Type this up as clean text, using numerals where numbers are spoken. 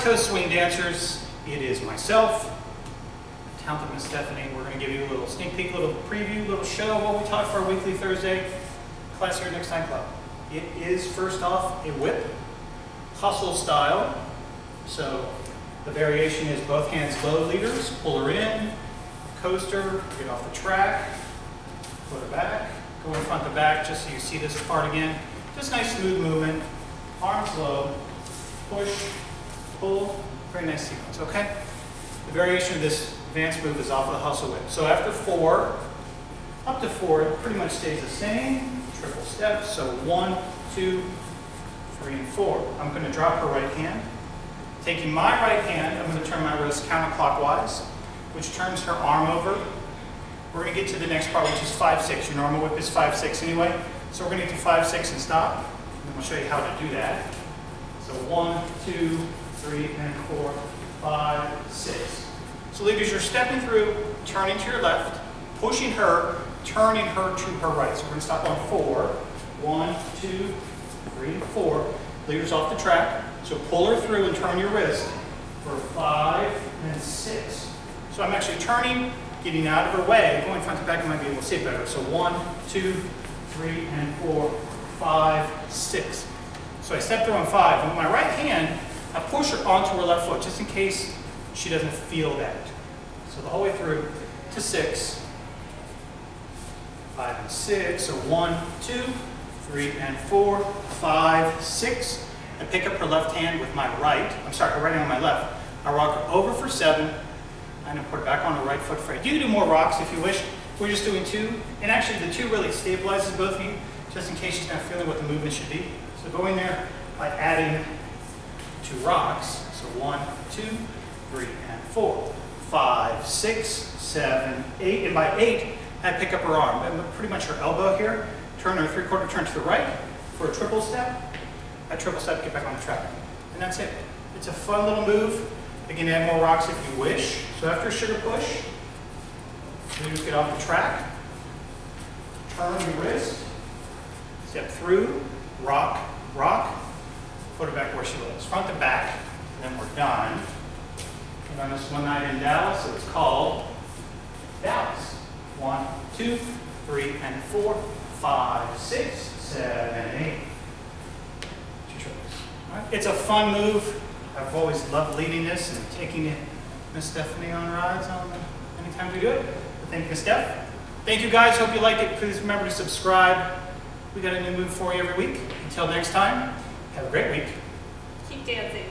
Coast swing dancers, it is myself, talented Miss Stephanie. We're going to give you a little sneak peek, a little preview, a little show of what we taught for our weekly Thursday class here at Nightclub. It is, first off, a whip, hustle style. So the variation is both hands low leaders, pull her in, coaster, get off the track, put her back, go in front to back just so you see this part again. Just nice smooth movement, arms low, push, pull, very nice sequence, okay? The variation of this advanced move is off of the hustle whip. So after 4, up to 4, it pretty much stays the same. Triple steps, so 1, 2, 3, and 4. I'm going to drop her right hand. Taking my right hand, I'm going to turn my wrist counterclockwise, which turns her arm over. We're going to get to the next part, which is 5-6. Your normal whip is 5-6 anyway. So we're going to get to 5-6 and stop. And I'm going to show you how to do that. So 1, 2, 3, and 4, 5, 6. So leaders, you're stepping through, turning to your left, pushing her, turning her to her right. So we're going to stop on 4. 1, 2, 3, and 4. Leaders off the track. So pull her through and turn your wrist for 5 and 6. So I'm actually turning, getting out of her way, going front to back, I might be able to see it better. So 1, 2, 3, and 4, 5, 6. So I step through on 5, and with my right hand, I push her onto her left foot, just in case she doesn't feel that. So the whole way through to 6, 5 and 6. So 1, 2, 3, and 4, 5, 6. I pick up her left hand with my right. I'm sorry, her right hand on my left. I rock her over for 7, and I put her back on her right foot for 8. You can do more rocks if you wish. We're just doing 2, and actually the 2 really stabilizes both of you, just in case she's not feeling what the movement should be. So go in there by adding 2 rocks. So 1, 2, 3, and 4, 5, 6, 7, 8, and by 8, I pick up her arm, and pretty much her elbow here. Turn her 3/4 turn to the right for a triple step. A triple step, get back on the track. And that's it. It's a fun little move. You can add more rocks if you wish. So after a sugar push, you just get off the track, turn your wrist, step through, rock, rock, put her back where she lives. Front to back, and then we're done. We've done this one night in Dallas, so it's called Dallas. 1, 2, 3, and 4, 5, 6, 7, 8. It's a fun move. I've always loved leading this and taking Miss Stephanie on rides anytime we do it. So thank you, Miss Steph. Thank you guys. Hope you like it. Please remember to subscribe. We got a new move for you every week. Until next time, have a great week. Keep dancing.